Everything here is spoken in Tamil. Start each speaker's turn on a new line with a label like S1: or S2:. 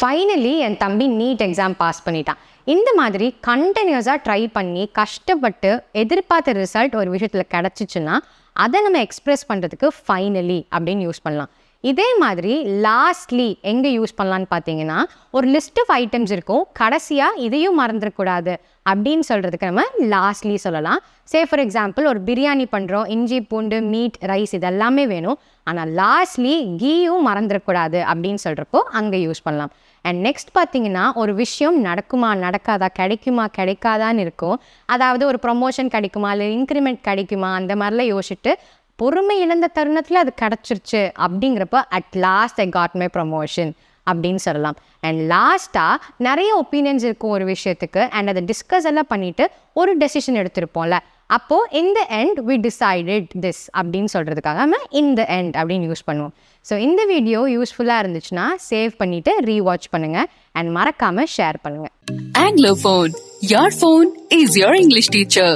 S1: ஃபைனலி என் தம்பி நீட் எக்ஸாம் பாஸ் பண்ணிட்டான். இந்த மாதிரி கண்டினியூஸாக ட்ரை பண்ணி கஷ்டப்பட்டு எதிர்பார்த்த ரிசல்ட் ஒரு விஷயத்தில் கிடச்சிச்சுன்னா அதை நம்ம எக்ஸ்ப்ரெஸ் பண்ணுறதுக்கு ஃபைனலி அப்படின்னு யூஸ் பண்ணலாம். இதே மாதிரி லாஸ்ட்லி எங்கே யூஸ் பண்ணலான்னு பார்த்தீங்கன்னா, ஒரு லிஸ்ட் ஆஃப் ஐட்டம்ஸ் இருக்கும், கடைசியாக இதையும் மறந்துடக்கூடாது அப்படின்னு சொல்கிறதுக்கு நம்ம லாஸ்ட்லி சொல்லலாம். ஃபார் எக்ஸாம்பிள் ஒரு பிரியாணி பண்ணுறோம், இஞ்சி பூண்டு மீட் ரைஸ் இதெல்லாமே வேணும், ஆனால் லாஸ்ட்லி கீயும் மறந்துடக்கூடாது அப்படின்னு சொல்கிறப்போ அங்கே யூஸ் பண்ணலாம். அண்ட் நெக்ஸ்ட் பார்த்தீங்கன்னா, ஒரு விஷயம் நடக்குமா நடக்காதா, கிடைக்குமா கிடைக்காதான்னு இருக்கும். அதாவது ஒரு ப்ரொமோஷன் கிடைக்குமா இல்லை இன்க்ரிமெண்ட் கிடைக்குமா அந்த மாதிரிலாம் யோசிச்சுட்டு பொறுமை இழந்த தருணத்தில் அது கிடச்சிருச்சு அப்படிங்கிறப்ப at last I got my promotion அப்படின்னு சொல்லலாம். அண்ட் லாஸ்ட்டாக நிறைய ஒப்பீனியன்ஸ் இருக்கும் ஒரு விஷயத்துக்கு, அண்ட் அதை டிஸ்கஸ் எல்லாம் பண்ணிவிட்டு ஒரு டெசிஷன் எடுத்திருப்போம்ல, அப்போது in the end we decided this அப்படின்னு சொல்கிறதுக்காக நம்ம இன் த எண்ட் அப்படின்னு யூஸ் பண்ணுவோம். ஸோ இந்த வீடியோ யூஸ்ஃபுல்லாக இருந்துச்சுன்னா சேவ் பண்ணிவிட்டு ரீவாட்ச் பண்ணுங்கள் அண்ட் மறக்காமல் ஷேர் பண்ணுங்கள்.
S2: Anglophone, your phone is your English teacher.